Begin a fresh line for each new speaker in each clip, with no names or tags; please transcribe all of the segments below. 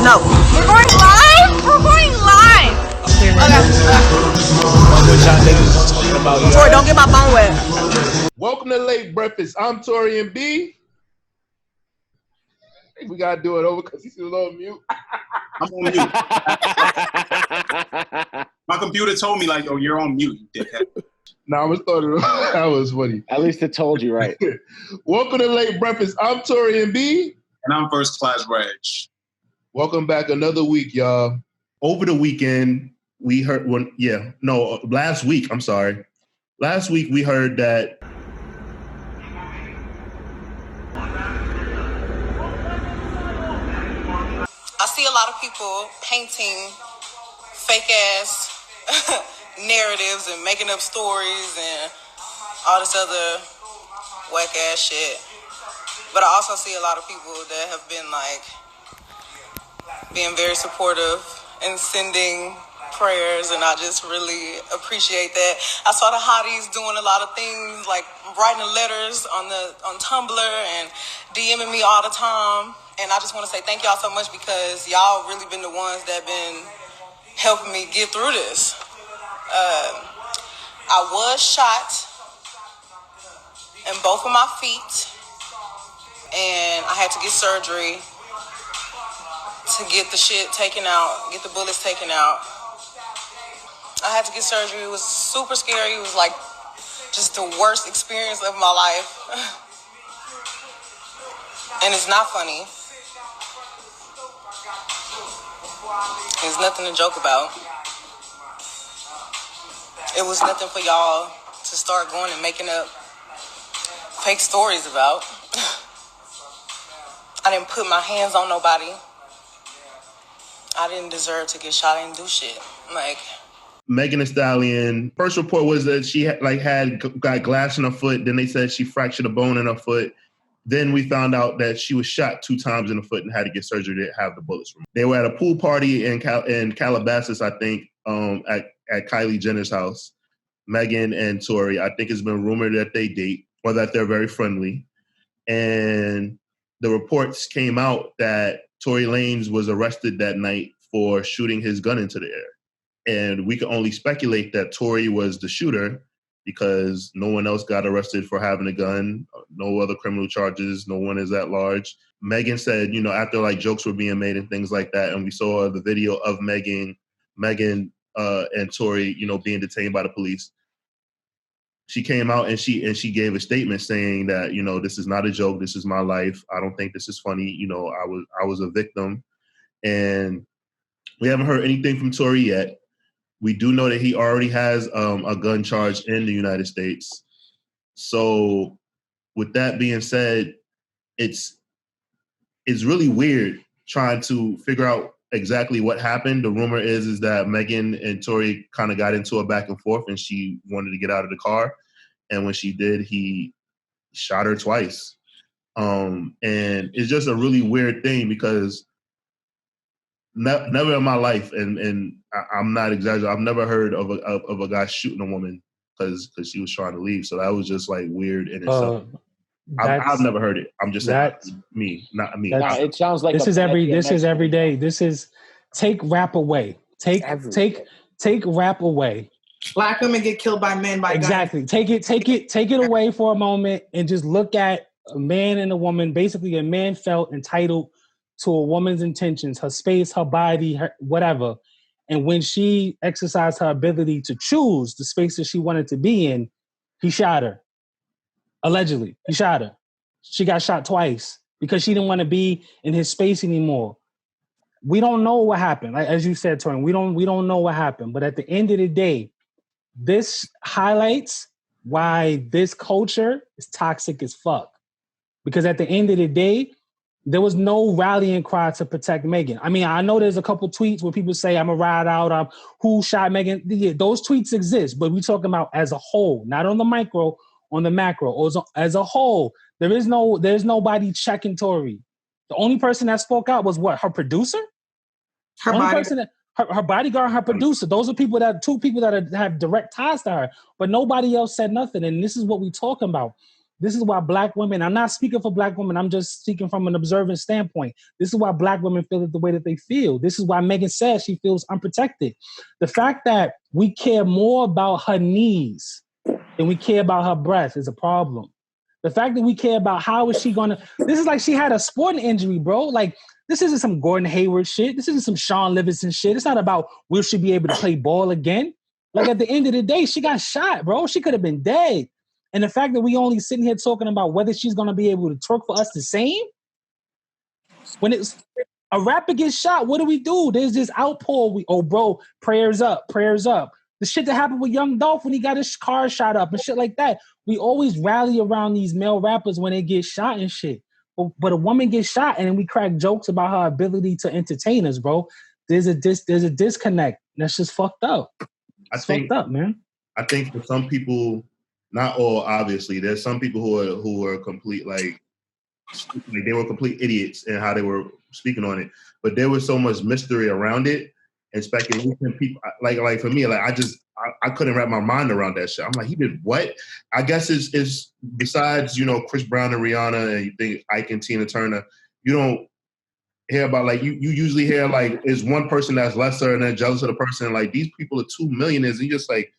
No.
We're going live? We're going live. Okay.
Tori, don't get my phone wet.
Welcome to Late Breakfast. I'm Taurian B. I think we gotta do it over because he's still on mute.
I'm on mute. My computer told me, like, oh, you're on mute, you dickhead.
Nah, I'm gonna start it. That was funny.
At least it told you right.
Welcome to Late Breakfast. I'm Taurian B.
And I'm First Class Regg.
Welcome back another week, y'all.
Over the weekend, we heard last week, I'm sorry. Last week we heard that
I see a lot of people painting fake ass narratives and making up stories and all this other whack ass shit. But I also see a lot of people that have been like being very supportive and sending prayers, and I just really appreciate that. I saw the hotties doing a lot of things like writing letters on Tumblr and DMing me all the time. And I just want to say thank y'all so much because y'all really been the ones that been helping me get through this. I was shot in both of my feet, and I had to get surgery to get the shit taken out, get the bullets taken out. I had to get surgery. It was super scary. It was like just the worst experience of my life. And it's not funny. There's nothing to joke about. It was nothing for y'all to start going and making up fake stories about. I didn't put my hands on nobody. I didn't deserve to get shot. I didn't do shit. Like,
Megan Thee Stallion, first report was that she got glass in her foot. Then they said she fractured a bone in her foot. Then we found out that she was shot 2 times in the foot and had to get surgery to have the bullets removed. They were at a pool party in Calabasas, I think, at Kylie Jenner's house. Megan and Tori, I think it's been rumored that they date or that they're very friendly. And the reports came out that Tory Lanez was arrested that night for shooting his gun into the air. And we could only speculate that Tory was the shooter because no one else got arrested for having a gun, no other criminal charges, no one is at large. Megan said, after like jokes were being made and things like that, and we saw the video of Megan and Tory, being detained by the police. She came out and she gave a statement saying that, this is not a joke. This is my life. I don't think this is funny. I was a victim. And we haven't heard anything from Tory yet. We do know that he already has a gun charge in the United States. So with that being said, it's really weird trying to figure out exactly what happened. The rumor is that Megan and Tory kind of got into a back and forth and she wanted to get out of the car. And when she did, he shot her twice. And it's just a really weird thing because never in my life, and I'm not exaggerating, I've never heard of a guy shooting a woman because she was trying to leave. So that was just like weird in itself. I've never heard it. I'm just saying me, not me.
No, it sounds like
this is every day. This is take rap away. Take rap away.
Black women get killed by men by
exactly.
guns.
Take it away for a moment and just look at a man and a woman. Basically, a man felt entitled to a woman's intentions, her space, her body, her whatever. And when she exercised her ability to choose the space that she wanted to be in, he shot her. Allegedly, he shot her. She got shot twice because she didn't want to be in his space anymore. We don't know what happened. Like, as you said, Tony, we don't know what happened. But at the end of the day, this highlights why this culture is toxic as fuck. Because at the end of the day, there was no rallying cry to protect Megan. I mean, I know there's a couple tweets where people say, I'm a ride out, who shot Megan? Yeah, those tweets exist, but we're talking about as a whole, not on the micro, on the macro. Or as a whole, there's nobody checking Tory. The only person that spoke out was what? Her producer? Her bodyguard, her producer. Those are two people that have direct ties to her, but nobody else said nothing. And this is what we're talking about. This is why black women, I'm not speaking for black women, I'm just speaking from an observant standpoint. This is why black women feel it the way that they feel. This is why Megan says she feels unprotected. The fact that we care more about her knees than we care about her breasts is a problem. The fact that we care about how is she gonna, this is like she had a sporting injury, bro. Like, this isn't some Gordon Hayward shit. This isn't some Sean Livingston shit. It's not about will she be able to play ball again. Like, at the end of the day, she got shot, bro. She could have been dead. And the fact that we only sitting here talking about whether she's going to be able to twerk for us the same, when it's a rapper gets shot, what do? There's this outpour. Bro, prayers up. The shit that happened with Young Dolph when he got his car shot up and shit like that. We always rally around these male rappers when they get shot and shit. But a woman gets shot and then we crack jokes about her ability to entertain us, bro. There's a disconnect. That's just fucked up. It's fucked up, man.
I think for some people, not all, obviously, there's some people who are complete, like they were complete idiots in how they were speaking on it. But there was so much mystery around it and speculation. People like for me, like I couldn't wrap my mind around that shit. I'm like, he did what? I guess it's besides, Chris Brown and Rihanna and you think Ike and Tina Turner, you don't hear about, like, you usually hear like is one person that's lesser and then jealous of the person. Like, these people are 2 millionaires and you just like,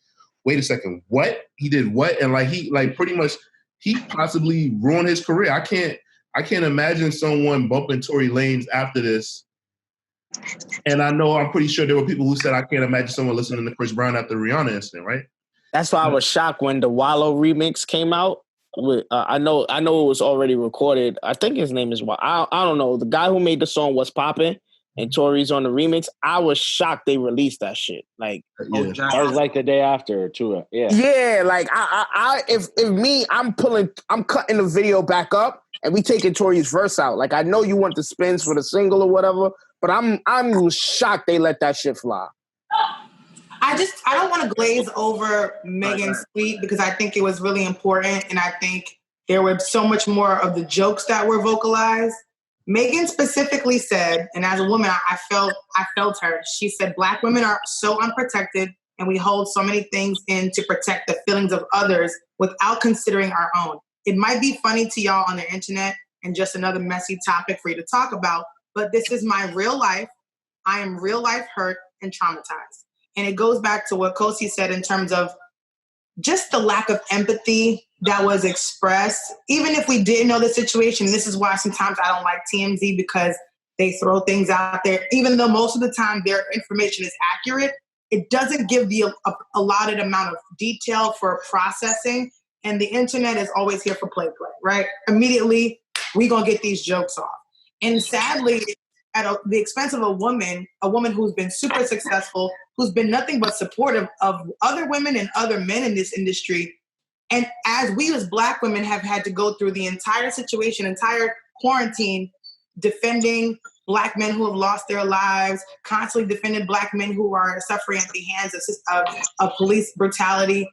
wait a second, what? He did what? And like he pretty much he possibly ruined his career. I can't imagine someone bumping Tory Lanez after this. And I'm pretty sure there were people who said I can't imagine someone listening to Chris Brown after the Rihanna incident, right?
That's why I was shocked when the Wallow remix came out. I know it was already recorded. I think his name is I don't know. The guy who made the song Was Poppin', and Tory's on the remix. I was shocked they released that shit. Like,
Yeah.
that was like the day after too. Yeah.
Yeah, like if I'm cutting the video back up and we taking Tory's verse out. Like, I know you want the spins for the single or whatever, but I'm shocked they let that shit fly.
I don't want to glaze over Megan's tweet because I think it was really important, and I think there were so much more of the jokes that were vocalized. Megan specifically said, and as a woman, I felt her. She said, Black women are so unprotected and we hold so many things in to protect the feelings of others without considering our own. It might be funny to y'all on the internet and just another messy topic for you to talk about, but this is my real life. I am real life hurt and traumatized. And it goes back to what Cosi said in terms of just the lack of empathy that was expressed. Even if we didn't know the situation, this is why sometimes I don't like TMZ because they throw things out there. Even though most of the time their information is accurate, it doesn't give the allotted amount of detail for processing. And the internet is always here for play, right? Immediately, we gonna get these jokes off. And sadly, at the expense of a woman who's been super successful, who's been nothing but supportive of other women and other men in this industry. And as we as Black women have had to go through the entire situation, entire quarantine, defending Black men who have lost their lives, constantly defending Black men who are suffering at the hands of police brutality.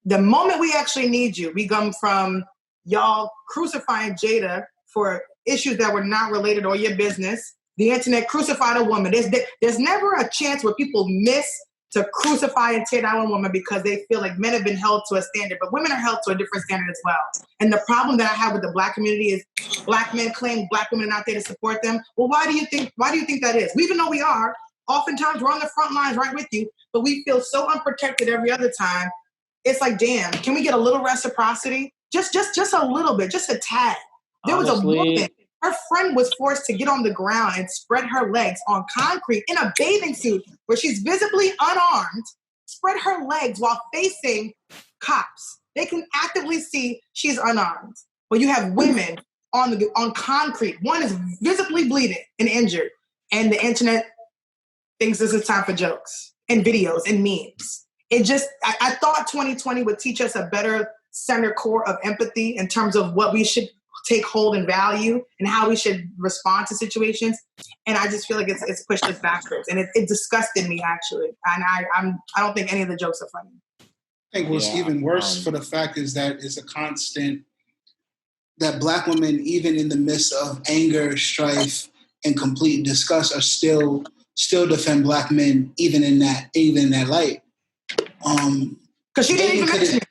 The moment we actually need you, we come from y'all crucifying Jada for issues that were not related or your business. The internet crucified a woman. There's never a chance where people miss to crucify and tear down a woman because they feel like men have been held to a standard, but women are held to a different standard as well. And the problem that I have with the Black community is Black men claim Black women are not there to support them. Well, why do you think that is? Even though we are, oftentimes we're on the front lines right with you, but we feel so unprotected every other time. It's like, damn, can we get a little reciprocity? Just a little bit, just a tad. There was a woman. Her friend was forced to get on the ground and spread her legs on concrete in a bathing suit where she's visibly unarmed, spread her legs while facing cops. They can actively see she's unarmed. But you have women on concrete. One is visibly bleeding and injured. And the internet thinks this is time for jokes and videos and memes. I thought 2020 would teach us a better center core of empathy in terms of what we should take hold and value and how we should respond to situations. And I just feel like it's pushed us backwards. And it disgusted me, actually. And I don't think any of the jokes are funny.
I think what's even worse for the fact is that it's a constant that Black women, even in the midst of anger, strife, and complete disgust, are still defend Black men, even in that light.
Because she didn't even mention it.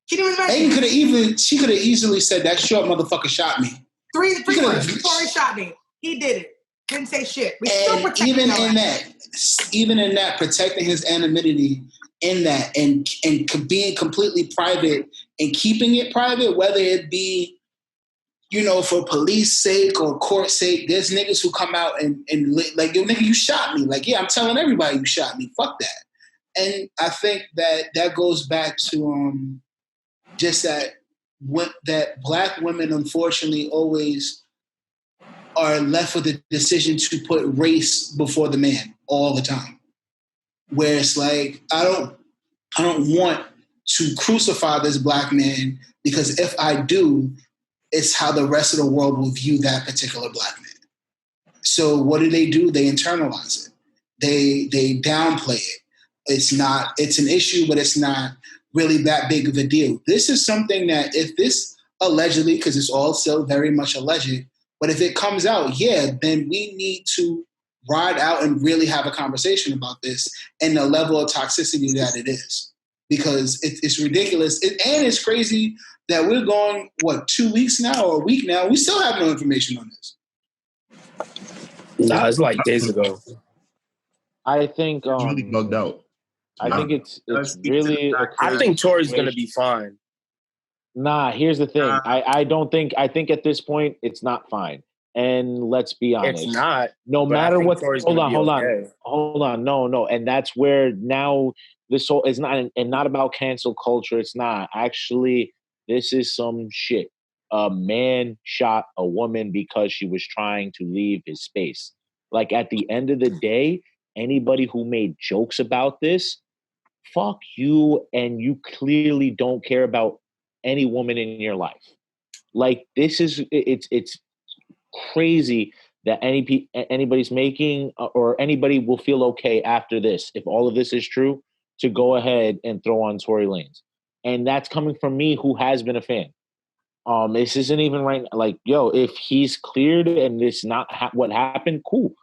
She didn't even
Megan she could have easily said that short motherfucker shot me.
Three words. Tory shot me. He did it. Didn't say shit. We still protecting
even in that, protecting his anonymity in that and being completely private and keeping it private, whether it be, for police sake or court sake, there's niggas who come out and like, yo, nigga, you shot me. Like, yeah, I'm telling everybody you shot me. Fuck that. And I think that goes back to just that Black women, unfortunately, always are left with the decision to put race before the man all the time. Where it's like, I don't want to crucify this Black man, because if I do, it's how the rest of the world will view that particular Black man. So what do? They internalize it. They downplay it. It's an issue, but it's not really that big of a deal. This is something that if this allegedly, because it's all still very much alleged, but if it comes out, then we need to ride out and really have a conversation about this and the level of toxicity that it is. Because it's ridiculous. And it's crazy that we're going, 2 weeks now or a week now, we still have no information on this.
Nah, it's like days ago.
I think
it's really bugged out.
I think it's really.
I think Tory's gonna be fine.
Nah, here's the thing. I think at this point it's not fine. And let's be honest,
it's not.
No matter what. Hold on. No. And that's where now this whole is not and not about cancel culture. It's not actually. This is some shit. A man shot a woman because she was trying to leave his space. Like, at the end of the day, anybody who made jokes about this, fuck you, and you clearly don't care about any woman in your life. Like, this is it's crazy that anybody's making or anybody will feel okay after this, if all of this is true, to go ahead and throw on Tory Lanez. And that's coming from me, who has been a fan. This isn't even right. Like, yo, if he's cleared and it's not what happened, cool.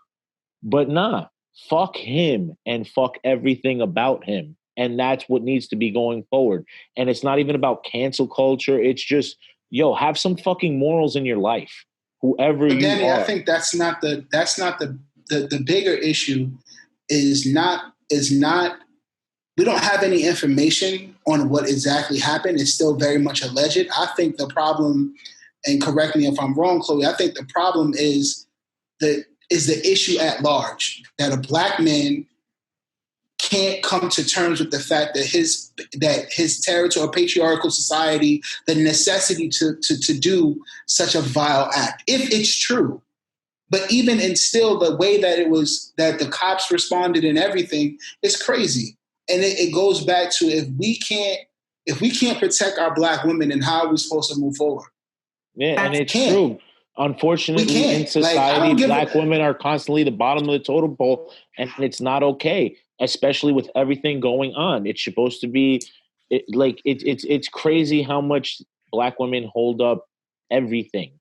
But nah, fuck him and fuck everything about him. And that's what needs to be going forward. And it's not even about cancel culture. It's just, yo, have some fucking morals in your life. Whoever you are.
I think that's not the bigger issue is not we don't have any information on what exactly happened. It's still very much alleged. I think the problem, and correct me if I'm wrong, Chloe, I think the problem is the issue at large, that a Black man can't come to terms with the fact that his territorial patriarchal society, the necessity to do such a vile act, if it's true. But even in still the way that that the cops responded and everything is crazy. And it goes back to if we can't protect our Black women, then how are we supposed to move forward?
Yeah, and it's true. Unfortunately, in society, Black women are constantly the bottom of the totem pole, and it's not okay, especially with everything going on. It's supposed to be it's crazy how much Black women hold up everything.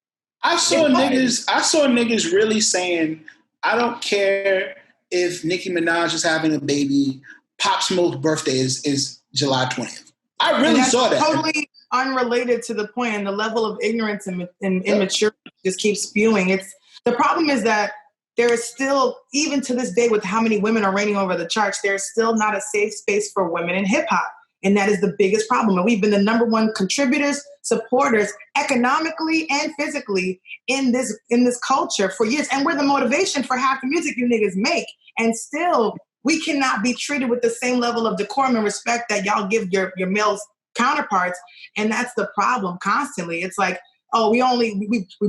I saw niggas really saying, I don't care if Nicki Minaj is having a baby. Pop Smoke's birthday is July 20th. I really saw that.
Totally unrelated to the point, and the level of ignorance and immaturity just keeps spewing. The problem is that there is still, even to this day, with how many women are reigning over the charts, there's still not a safe space for women in hip hop. And that is the biggest problem. And we've been the number one contributors, supporters, economically and physically in this culture for years. And we're the motivation for half the music you niggas make. And still, we cannot be treated with the same level of decorum and respect that y'all give your male counterparts. And that's the problem constantly. It's like, oh, we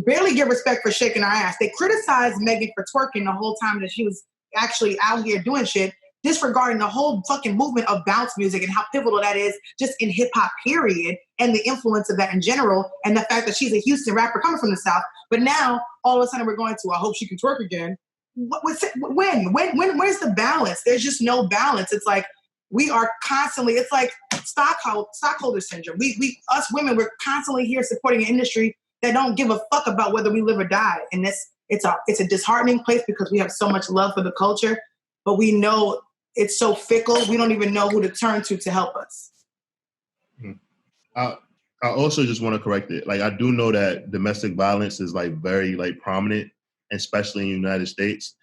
barely give respect for shaking our ass. They criticized Megan for twerking the whole time that she was actually out here doing shit, disregarding the whole fucking movement of bounce music and how pivotal that is just in hip hop, period, and the influence of that in general, and the fact that she's a Houston rapper coming from the South. But now all of a sudden we're going to, I hope she can twerk again. When's the balance? There's just no balance. It's like we are constantly, it's like stockholder syndrome. Us women, we're constantly here supporting an industry that don't give a fuck about whether we live or die. And it's a disheartening place because we have so much love for the culture, but we know it's so fickle, we don't even know who to turn to help us.
I also just want to correct it. Like, I do know that domestic violence is like very like prominent, especially in the United States.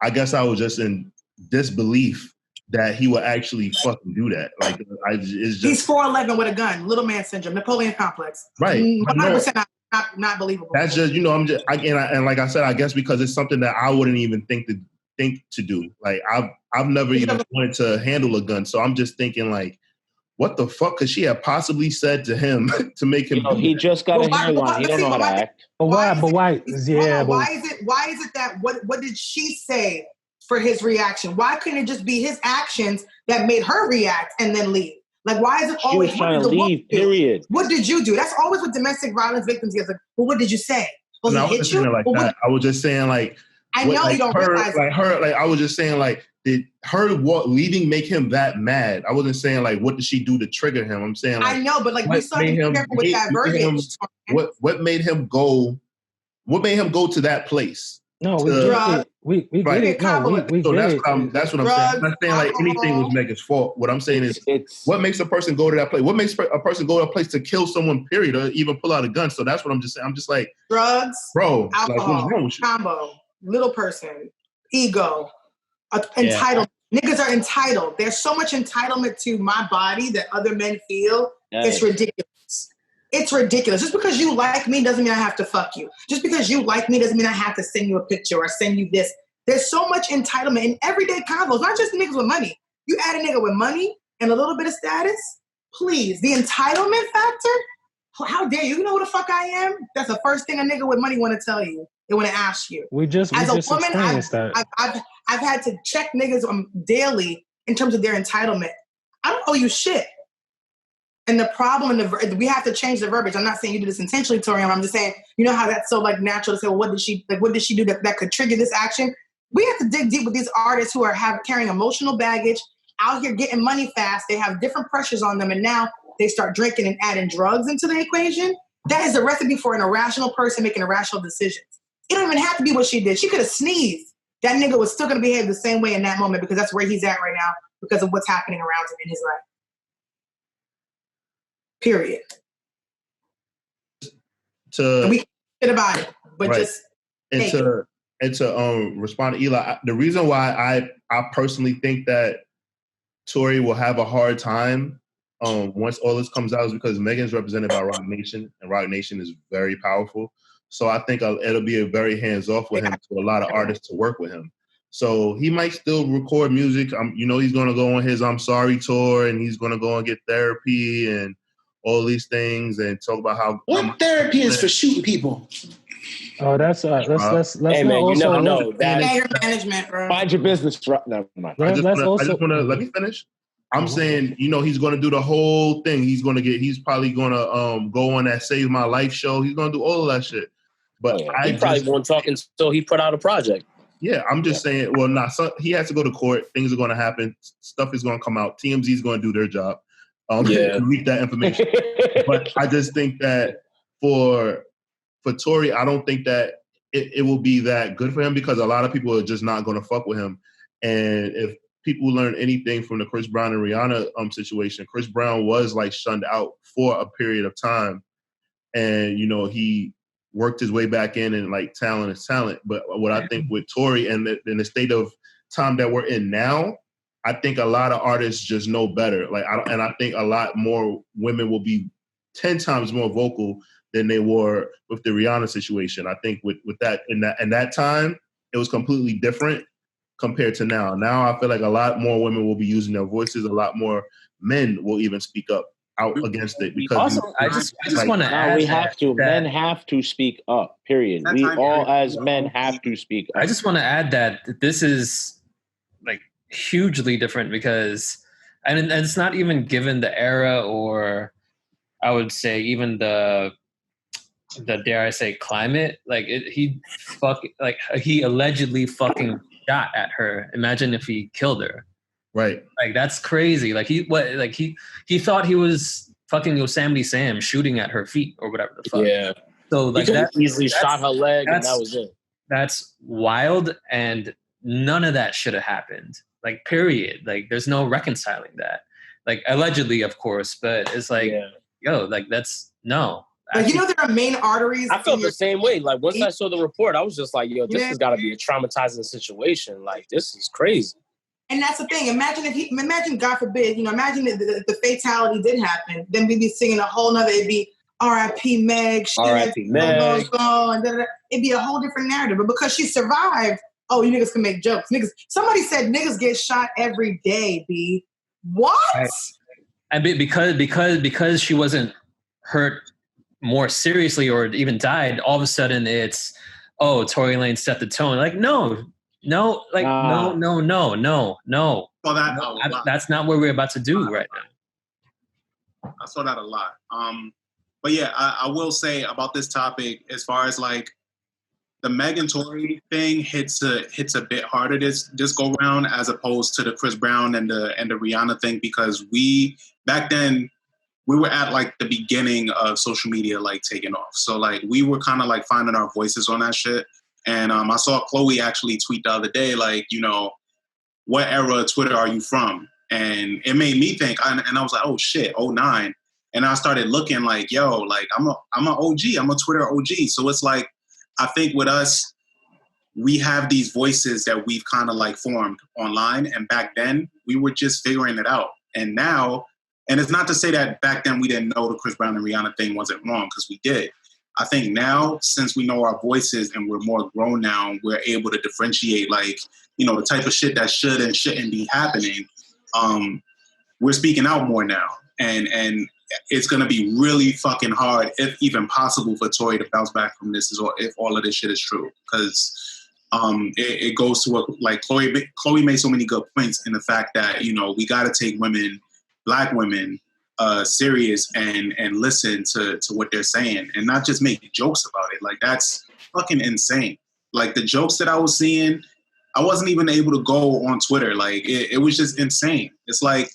I guess I was just in disbelief that he would actually fucking do that. Like, it's just
he's 4'11" with a gun, little man syndrome, Napoleon complex.
Right.
100% not believable.
That's just, you know, and like I said, I guess because it's something that I wouldn't even think to do. Like, I've never even wanted to handle a gun, so I'm just thinking like, what the fuck could she have possibly said to him to make him?
He just got a hairline. He don't know how to act.
But why? Why is
it that what did she say for his reaction? Why couldn't it just be his actions that made her react and then leave? Like, why is it always
she was trying to leave? Period.
What did you do? That's always what domestic violence victims get. Like, well, what did you say?
No, I wasn't saying it like that. I was just saying like,
I know you don't realize
like I was just saying like, did her leaving make him that mad? I wasn't saying like, what did she do to trigger him? I'm saying like,
I know, but like, we still have to be careful with that verbiage.
What made him go? What made him go to that place?
No, we get it. No, we
so
get
that's what I'm saying. I'm not saying like anything was Megan's fault. What I'm saying is, what makes a person go to that place? What makes a person go to a place to kill someone? Period, or even pull out a gun. So that's what I'm just saying. I'm just like,
drugs,
bro,
alcohol,
like, what's wrong with you?
combo, little person, ego. Entitled. Niggas are entitled. There's so much entitlement to my body that other men feel. It's ridiculous. It's ridiculous. Just because you like me doesn't mean I have to fuck you. Just because you like me doesn't mean I have to send you a picture or send you this. There's so much entitlement in everyday convos, not just niggas with money. You add a nigga with money and a little bit of status, please. The entitlement factor? How dare you? You know who the fuck I am? That's the first thing a nigga with money want to tell you. They want to ask you. As a woman, I've had to check niggas daily in terms of their entitlement. I don't owe you shit. And the problem, we have to change the verbiage. I'm not saying you did this intentionally, Torian. I'm just saying, you know how that's so like natural to say, well, what did she do that could trigger this action? We have to dig deep with these artists who are carrying emotional baggage, out here getting money fast. They have different pressures on them, and now they start drinking and adding drugs into the equation. That is a recipe for an irrational person making irrational decisions. It don't even have to be what she did. She could have sneezed. That nigga was still going to behave the same way in that moment because that's where he's at right now because of what's happening around him in his life. Period. And we can't shit about it, but just
to respond to Eli, the reason why I personally think that Tory will have a hard time once all this comes out is because Megan's represented by Rock Nation, and Rock Nation is very powerful. So I think it'll be a very hands-off with him to a lot of artists to work with him. So he might still record music. You know, he's going to go on his I'm Sorry tour, and he's going to go and get therapy and all these things and talk about how...
What therapy is for shooting people?
Oh, let's
hey, man, you never know.
Anger management, bro.
Mind your business. Never mind.
I just want to let me finish. I'm saying, you know, he's going to do the whole thing. He's probably going to go on that Save My Life show. He's going to do all of that shit. But
he probably won't talk until he put out a project.
Yeah, I'm just saying, well, he has to go to court. Things are going to happen. Stuff is going to come out. TMZ is going to do their job. To leak that information. But I just think that for Tory, I don't think that it will be that good for him because a lot of people are just not going to fuck with him. And if people learn anything from the Chris Brown and Rihanna situation, Chris Brown was like shunned out for a period of time. And, you know, he worked his way back in and like talent is talent. But what I think with Tory and in the state of time that we're in now, I think a lot of artists just know better. I think a lot more women will be 10 times more vocal than they were with the Rihanna situation. I think with that in that time, it was completely different compared to now. Now I feel like a lot more women will be using their voices. A lot more men will even speak up out against it. Because
also, I just want to add
we have to. Men have to speak up. Period. We all as men have to speak up.
I just want to add that this is like hugely different because, and it's not even given the era or I would say even the dare I say climate. Like he allegedly fucking shot at her. Imagine if he killed her.
Right.
Like that's crazy. Like he thought he was fucking Yosemite Sam shooting at her feet or whatever the fuck.
Yeah.
So like
that easily shot her leg and that was it.
That's wild and none of that should have happened. Like period. Like there's no reconciling that. Like allegedly, of course, but it's like yo, like that's no.
Like, you know, there are main arteries.
I felt the same way. Like once
Yeah.
I saw the report, I was just like, yo, this has got to be a traumatizing situation. Like this is crazy.
And that's the thing. Imagine, God forbid, you know, imagine if the fatality did happen. Then we'd be singing a whole nother, it'd be R.I.P. Meg.
R.I.P. Meg.
And it'd be a whole different narrative. But because she survived, oh, you niggas can make jokes. Somebody said niggas get shot every day, B. What?
Right. And because she wasn't hurt more seriously or even died, all of a sudden it's, oh, Tory Lane set the tone. Like, no. Well, that's not what we're about to do right now.
I saw that a lot. But yeah, I will say about this topic, as far as like the Megan Tory thing hits a bit harder this go round as opposed to the Chris Brown and the Rihanna thing, because back then we were at like the beginning of social media like taking off. So like we were kind of like finding our voices on that shit. And I saw Chloé actually tweet the other day, like, you know, what era of Twitter are you from? And it made me think, and I was like, oh shit, 09. And I started looking like, yo, like I'm an OG, I'm a Twitter OG. So it's like, I think with us, we have these voices that we've kind of like formed online. And back then we were just figuring it out. And now, and it's not to say that back then we didn't know the Chris Brown and Rihanna thing wasn't wrong, because we did. I think now, since we know our voices and we're more grown now, we're able to differentiate, like, you know, the type of shit that should and shouldn't be happening. We're speaking out more now. And it's going to be really fucking hard, if even possible, for Tory to bounce back from this, if all of this shit is true. Because it goes to, like, Chloé made so many good points in the fact that, you know, we got to take women, Black women, serious and listen to what they're saying and not just make jokes about it. Like, that's fucking insane. Like, the jokes that I was seeing, I wasn't even able to go on Twitter. Like, it was just insane. It's like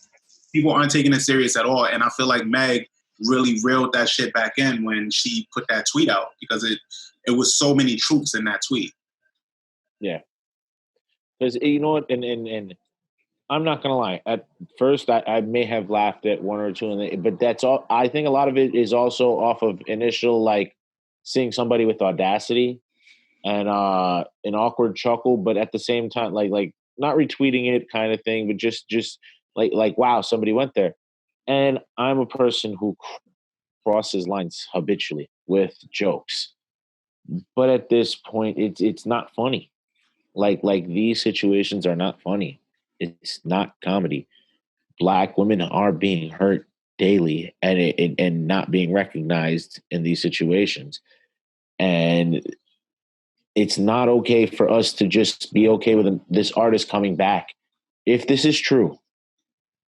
people aren't taking it serious at all. And I feel like Meg really reeled that shit back in when she put that tweet out, because it was so many truths in that tweet.
Yeah. Because, you know what, and I'm not gonna lie. At first, I may have laughed at one or two, but that's all. I think a lot of it is also off of initial, like, seeing somebody with audacity and an awkward chuckle, but at the same time, like not retweeting it kind of thing, but just like wow, somebody went there. And I'm a person who crosses lines habitually with jokes, but at this point, it's not funny. Like these situations are not funny. It's not comedy. Black women are being hurt daily and not being recognized in these situations. And it's not okay for us to just be okay with this artist coming back. If this is true,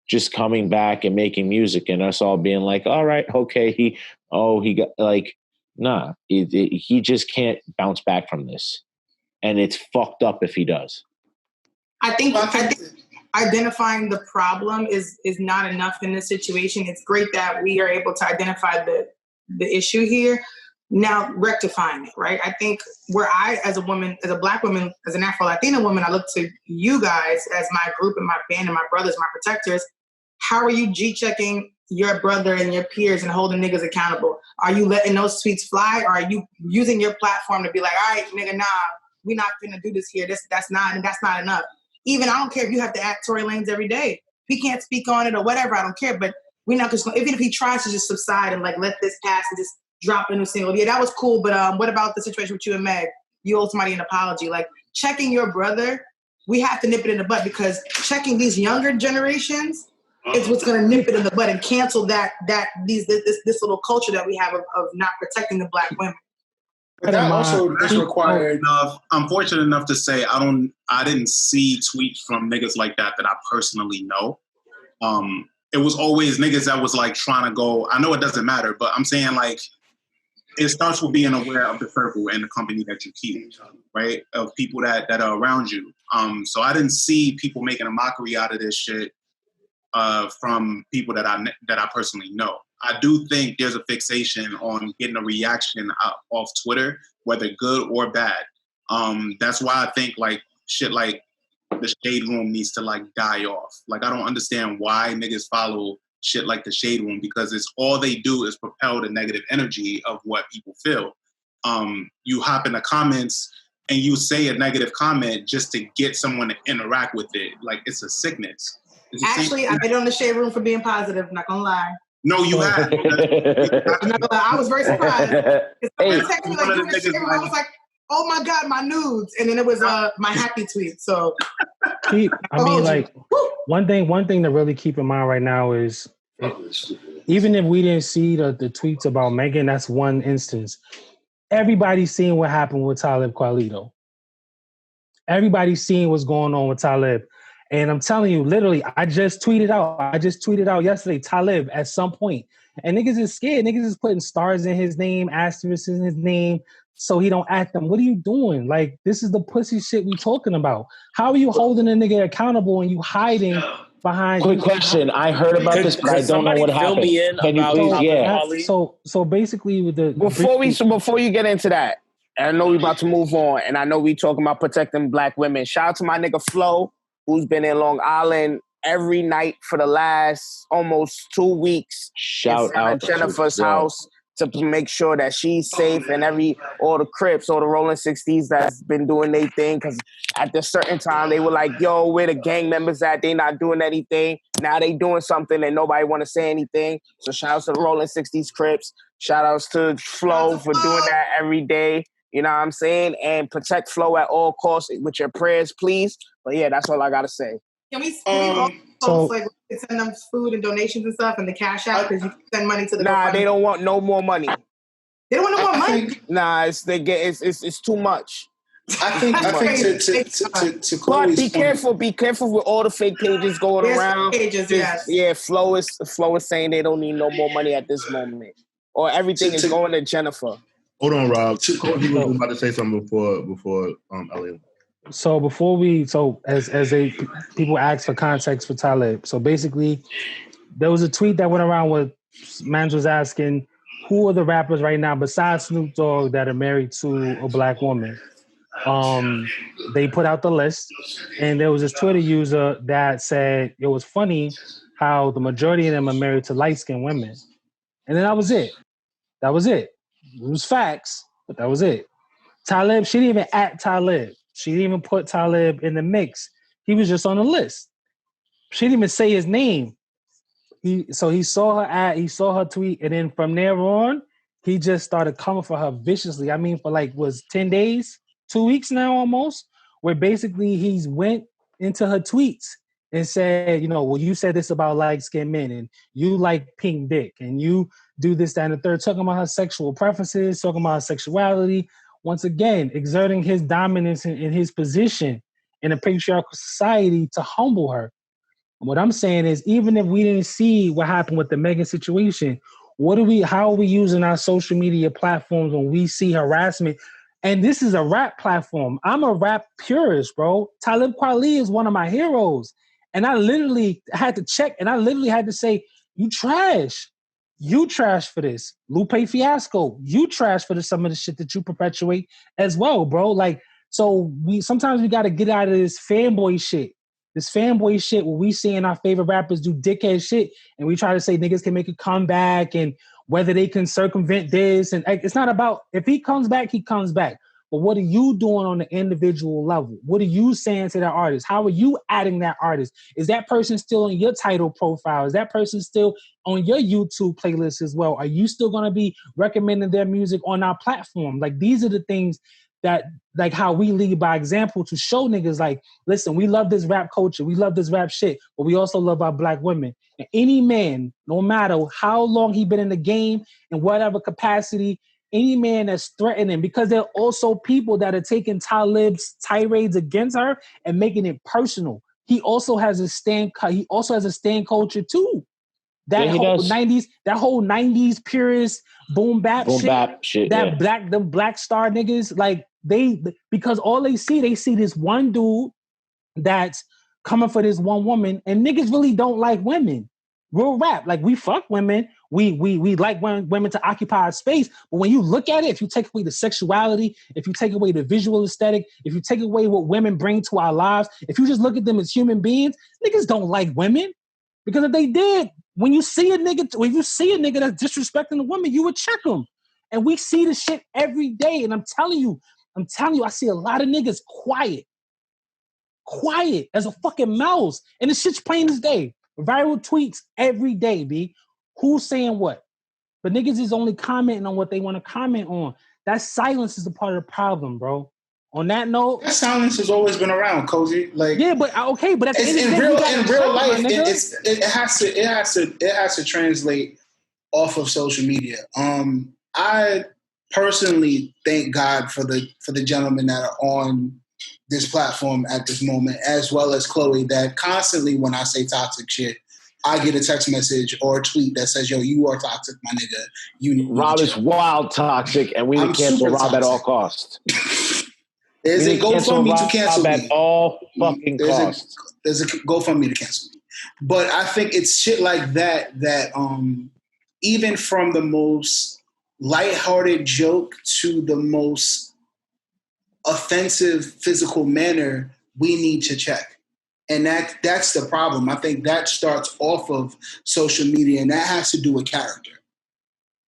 just coming back and making music and us all being like, all right, okay, he got, like, nah, he just can't bounce back from this. And it's fucked up if he does.
I think identifying the problem is not enough in this situation. It's great that we are able to identify the issue here. Now rectifying it, right? I think where I, as a woman, as a Black woman, as an Afro-Latina woman, I look to you guys as my group and my band and my brothers, my protectors. How are you G-checking your brother and your peers and holding niggas accountable? Are you letting those tweets fly? Or are you using your platform to be like, all right, nigga, nah, we're not gonna do this here. That's not enough. Even I don't care if you have to act Tory Lanez every day. He can't speak on it or whatever. I don't care. But we're not just even if he tries to just subside and like let this pass and just drop in a single. Yeah, that was cool. But what about the situation with you and Meg? You owe somebody an apology. Like checking your brother, we have to nip it in the butt, because checking these younger generations is what's going to nip it in the butt and cancel this little culture that we have of not protecting the Black women.
But that also is required.
I'm fortunate enough to say I didn't see tweets from niggas like that I personally know. It was always niggas that was like trying to go, I know it doesn't matter, but I'm saying like, it starts with being aware of the circle and the company that you keep, right? Of people that are around you. So I didn't see people making a mockery out of this shit from people that I personally know. I do think there's a fixation on getting a reaction off Twitter, whether good or bad. That's why I think like shit like the shade room needs to like die off. Like I don't understand why niggas follow shit like the Shade Room, because it's all they do is propel the negative energy of what people feel. You hop in the comments and you say a negative comment just to get someone to interact with it. Like, it's a sickness.
Actually, I've been on the Shade Room for being positive, not gonna lie.
No, you have.
I was very surprised.
Hey,
Someone texted me like, "You're in the Shade Room." I was like, "Oh my God, my nudes!" And then it was my happy tweet. So,
one thing to really keep in mind right now is, even if we didn't see the tweets about Megan, that's one instance. Everybody's seeing what happened with Talib Kweli. Everybody's seeing what's going on with Talib. And I'm telling you, literally, I just tweeted out yesterday, Talib at some point. And niggas is scared. Niggas is putting stars in his name, asterisks in his name, so he don't act them. What are you doing? Like, this is the pussy shit we talking about. How are you holding a nigga accountable and you hiding behind...
Quick question. I heard about this, but I don't know what happened. Can you please?
So basically, with the...
Before you get into that, I know we about to move on, and I know we talking about protecting black women. Shout out to my nigga Flo, who's been in Long Island every night for the last almost 2 weeks.
Shout out
to Jennifer's house to make sure that she's safe, and all the Crips, all the Rolling 60s that's been doing their thing. Because at a certain time, they were like, yo, where the gang members at? They not doing anything. Now they doing something and nobody want to say anything. So shout outs to the Rolling 60s Crips. Shout outs to Flo for doing that every day. You know what I'm saying? And protect Flo at all costs with your prayers, please. But yeah, that's all I got to say.
Can we all post, like, send them food and donations and stuff and the cash out, because you can send money to the
Nah, they don't want no more money.
They don't want no more money?
Nah, it's too much.
I think to
But
Chloe's
be careful with all the fake pages going around.
Pages, yes.
Yeah, Flo is saying they don't need no more money at this moment. Or everything is going to Jennifer.
Hold on, Rob. He was about to say something before Elliot.
So as people ask for context for Talib. So basically, there was a tweet that went around where Mans was asking, who are the rappers right now besides Snoop Dogg that are married to a black woman? They put out the list, and there was this Twitter user that said it was funny how the majority of them are married to light-skinned women. And then that was it. It was facts, but that was it. Talib, she didn't even at Talib. She didn't even put Talib in the mix. He was just on the list. She didn't even say his name. He saw her ad, he saw her tweet, and then from there on, he just started coming for her viciously. I mean, for 10 days, 2 weeks now almost, where basically he's went into her tweets and said, you said this about light-skinned men, and you like pink dick, and you do this, that, and the third, talking about her sexual preferences, talking about her sexuality. Once again, exerting his dominance in his position in a patriarchal society to humble her. And what I'm saying is, even if we didn't see what happened with the Megan situation, how are we using our social media platforms when we see harassment? And this is a rap platform. I'm a rap purist, bro. Talib Kweli is one of my heroes. And I literally had to check, and I literally had to say, you trash. You trash for this. Lupe Fiasco, you trash for some of the shit that you perpetuate as well, bro. So sometimes we got to get out of this fanboy shit. This fanboy shit where we seeing our favorite rappers do dickhead shit, and we try to say niggas can make a comeback and whether they can circumvent this. And it's not about, if he comes back, he comes back. But what are you doing on the individual level? What are you saying to that artist? How are you adding that artist? Is that person still on your title profile? Is that person still on your YouTube playlist as well? Are you still going to be recommending their music on our platform? These are the things that, how we lead by example to show niggas, listen, we love this rap culture. We love this rap shit, but we also love our black women. And any man, no matter how long he been in the game, in whatever capacity, any man that's threatening, because there are also people that are taking Talib's tirades against her and making it personal. He also has a stand culture too. That whole 90s purist boom bap shit. Them black star niggas, because all they see this one dude that's coming for this one woman, and niggas really don't like women. Real rap, we fuck women. We like women to occupy space, but when you look at it, if you take away the sexuality, if you take away the visual aesthetic, if you take away what women bring to our lives, if you just look at them as human beings, niggas don't like women. Because if they did, When you see a nigga that's disrespecting a woman, you would check him. And we see the shit every day. And I'm telling you, I see a lot of niggas quiet as a fucking mouse. And the shit's plain as day. Viral tweets every day, B. Who's saying what? But niggas is only commenting on what they want to comment on. That silence is a part of the problem, bro. On that note,
that silence has always been around, Cosi. Like,
yeah, but okay, but at the end of the day,
in real life, it has to translate off of social media. I personally thank God for the gentlemen that are on this platform at this moment, as well as Chloé, that constantly when I say toxic shit, I get a text message or a tweet that says, yo, you are toxic, my nigga.
Rob is wild toxic, and we need to cancel Rob at all costs.
There's a GoFundMe to cancel me.
At all fucking costs.
There's a GoFundMe to cancel me. But I think it's shit like that even from the most lighthearted joke to the most offensive physical manner, we need to check. And that's the problem. I think that starts off of social media, and that has to do with character.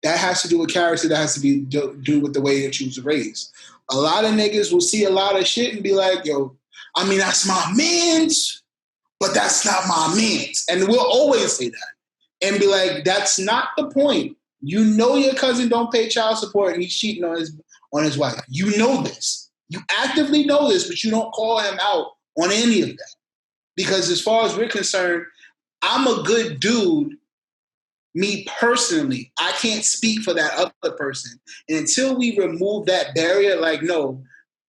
That has to do with character. That has to be do with the way that you was raised. A lot of niggas will see a lot of shit and be like, yo, I mean, that's my mans, but that's not my mans. And we'll always say that. And be like, that's not the point. You know your cousin don't pay child support and he's cheating on his wife. You know this. You actively know this, but you don't call him out on any of that. Because as far as we're concerned, I'm a good dude. Me personally, I can't speak for that other person. And until we remove that barrier, like, no,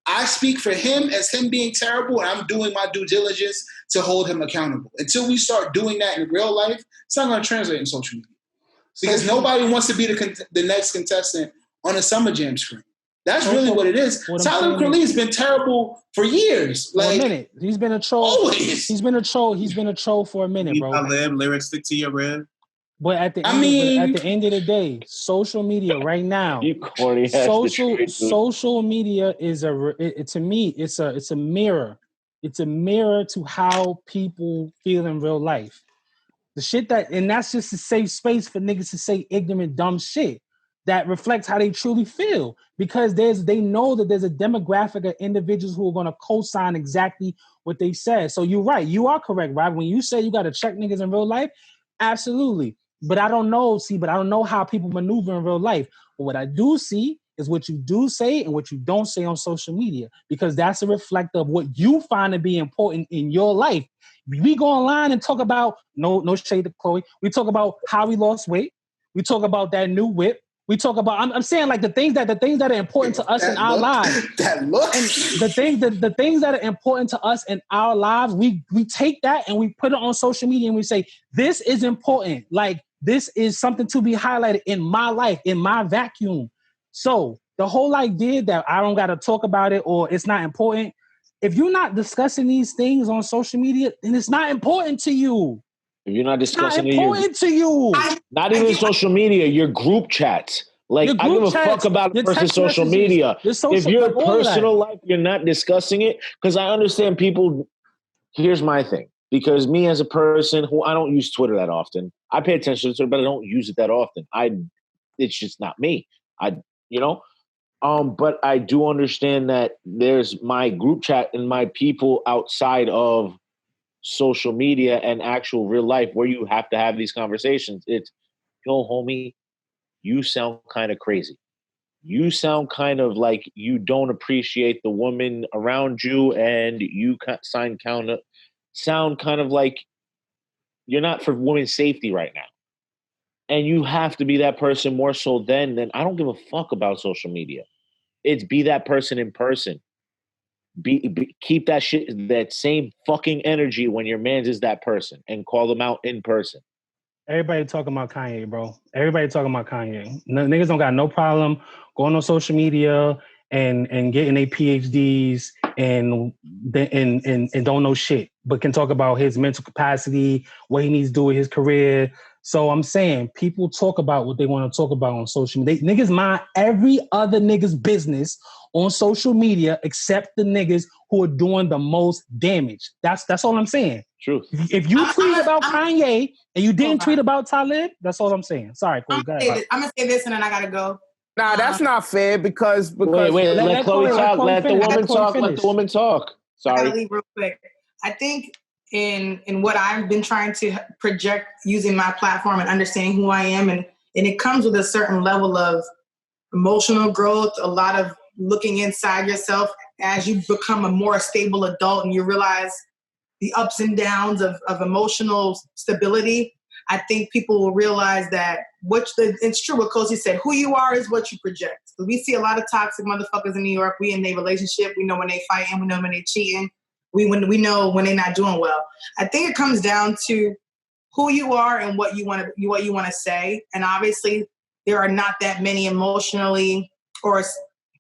I speak for him as him being terrible, and I'm doing my due diligence to hold him accountable. Until we start doing that in real life, it's not going to translate in social media. Because nobody wants to be the next contestant on a Summer Jam screen. That's really what it is. Tyler Crowley has been terrible for years.
For a minute. He's been a troll.
Always.
He's been a troll for a minute, bro.
I live lyrics stick to your rib.
But at the end of the day, social media right now, social media is to me, it's a mirror. It's a mirror to how people feel in real life. The shit and that's just a safe space for niggas to say ignorant, dumb shit that reflects how they truly feel. Because they know that there's a demographic of individuals who are going to co-sign exactly what they said. So you're right. You are correct, Rob. When you say you got to check niggas in real life, absolutely. But I don't know how people maneuver in real life. But what I do see is what you do say and what you don't say on social media, because that's a reflect of what you find to be important in your life. We go online and talk about, no shade to Chloe. We talk about how we lost weight. We talk about that new whip. We talk about, I'm saying like the things that are important to us in our lives.
That look.
And the things that are important to us in our lives, we take that and we put it on social media and we say, this is important. Like, this is something to be highlighted in my life, in my vacuum. So the whole idea that I don't got to talk about it or it's not important, if you're not discussing these things on social media, then it's not important to you.
If you're not discussing
it, important to you.
Not even social media, your group chats. Like, I give a fuck about a person's social media. If your personal life, you're not discussing it, because I understand people. Here's my thing. Because me as a person who I don't use Twitter that often, I pay attention to Twitter, but I don't use it that often. It's just not me. But I do understand that there's my group chat and my people outside of social media and actual real life where you have to have these conversations. It's, yo, homie, you sound kind of crazy. You sound kind of like you don't appreciate the woman around you, and you sound kind of like you're not for women's safety right now. And you have to be that person more so than I don't give a fuck about social media. It's be that person in person. Keep that shit, that same fucking energy when your man's is that person, and call them out in person.
Everybody talking about Kanye, bro. Everybody talking about Kanye. Niggas don't got no problem going on social media and getting their PhDs and don't know shit. but can talk about his mental capacity, what he needs to do with his career. So I'm saying people talk about what they want to talk about on social media. Niggas mind every other nigga's business on social media except the niggas who are doing the most damage. That's all I'm saying.
Truth.
If you tweet about Kanye and you didn't tweet about Talib, that's all I'm saying. Sorry, Chloe, go ahead.
I'm gonna say this and then I gotta go.
Nah, that's not fair because
wait, let Chloe talk. Let the woman talk. Let the woman talk.
I gotta
Sorry.
leave real quick. I think in what I've been trying to project using my platform and understanding who I am, and it comes with a certain level of emotional growth, a lot of looking inside yourself as you become a more stable adult and you realize the ups and downs of emotional stability. I think people will realize that it's true what Cosi said, who you are is what you project. So we see a lot of toxic motherfuckers in New York. We in their relationship. We know when they fighting. We know when they cheating. We know when they're not doing well. I think it comes down to who you are and what you want to say. And obviously there are not that many emotionally or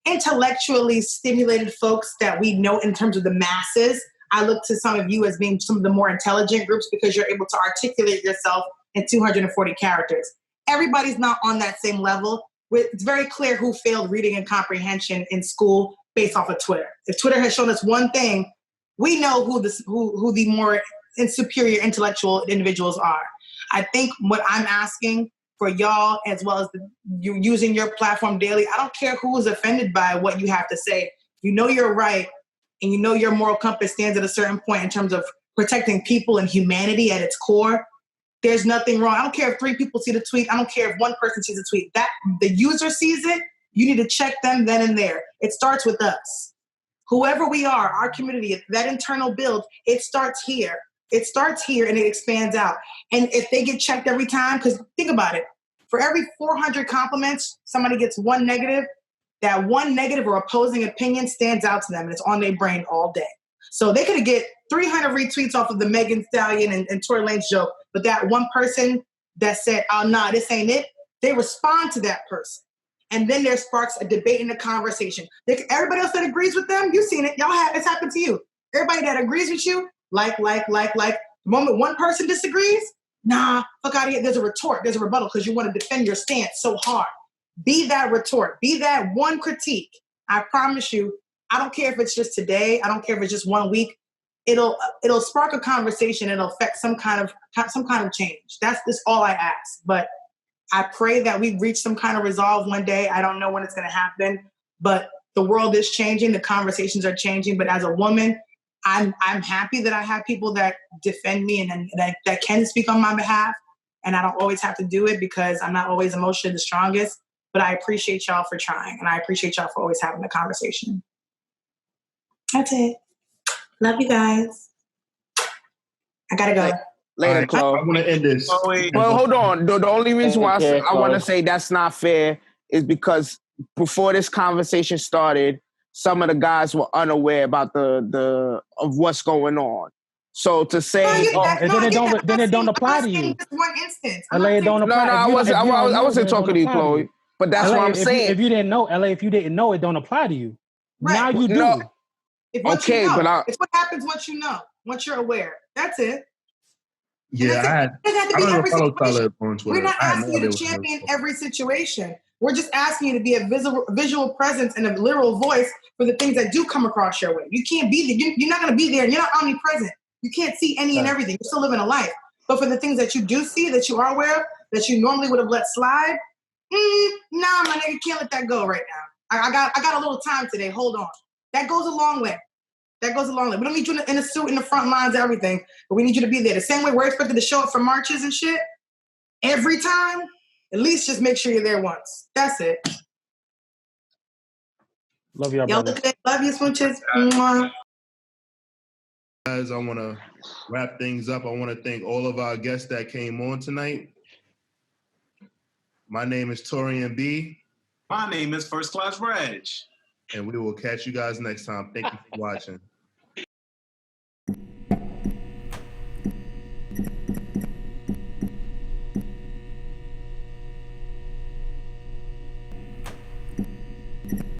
intellectually stimulated folks that we know in terms of the masses. I look to some of you as being some of the more intelligent groups because you're able to articulate yourself in 240 characters. Everybody's not on that same level. It's very clear who failed reading and comprehension in school based off of Twitter. If Twitter has shown us one thing, we know who the more superior intellectual individuals are. I think what I'm asking for y'all, as well as you using your platform daily, I don't care who is offended by what you have to say. You know you're right, and you know your moral compass stands at a certain point in terms of protecting people and humanity at its core. There's nothing wrong. I don't care if 3 people see the tweet. I don't care if 1 person sees the tweet. That the user sees it, you need to check them then and there. It starts with us. Whoever we are, our community, that internal build, it starts here. It starts here and it expands out. And if they get checked every time, because think about it, for every 400 compliments, somebody gets 1 negative, that 1 negative or opposing opinion stands out to them and it's on their brain all day. So they could get 300 retweets off of the Megan Thee Stallion and Tory Lanez joke, but that one person that said, oh, nah, this ain't it, they respond to that person. And then there sparks a debate and a conversation. Everybody else that agrees with them, you've seen it. It's happened to you. Everybody that agrees with you, like. The moment one person disagrees, nah, fuck out of here. There's a retort. There's a rebuttal because you want to defend your stance so hard. Be that retort. Be that one critique. I promise you, I don't care if it's just today. I don't care if it's just 1 week. It'll spark a conversation. It'll affect some kind of change. That's just all I ask. But I pray that we reach some kind of resolve one day. I don't know when it's going to happen, but the world is changing. The conversations are changing. But as a woman, I'm happy that I have people that defend me and that can speak on my behalf. And I don't always have to do it because I'm not always emotionally the strongest. But I appreciate y'all for trying. And I appreciate y'all for always having the conversation. That's it. Love you guys. I gotta go.
Later, Chloe.
I want to end this.
Well, hold on. The only reason why I want to say that's not fair is because before this conversation started, some of the guys were unaware about the of what's going on. So to say,
then it don't apply to you.
One instance.
LA, it don't apply.
No, I wasn't talking to you, Chloe. But that's what I'm saying.
If you didn't know, LA, if you didn't know, it don't apply to you.
Right.
Now you do.
No.
It's what happens once you know, once you're aware. That's it.
Yeah, I don't even follow Talib on Twitter.
We're not asking you to champion every situation. We're just asking you to be a visual presence and a literal voice for the things that do come across your way. You can't be there. You're not going to be there. You're not omnipresent. You can't see any and everything. You're still living a life. But for the things that you do see, that you are aware of, that you normally would have let slide, nah, my nigga, can't let that go right now. I got a little time today. Hold on. That goes a long way. We don't need you in a suit in the front lines and everything, but we need you to be there. The same way we're expected to show up for marches and shit every time, at least just make sure you're there once. That's it.
Love y'all, brother.
Love you, smooches.
Guys, I want to wrap things up. I want to thank all of our guests that came on tonight. My name is Taurian B.
My name is First Class Regg.
And we will catch you guys next time. Thank you for watching.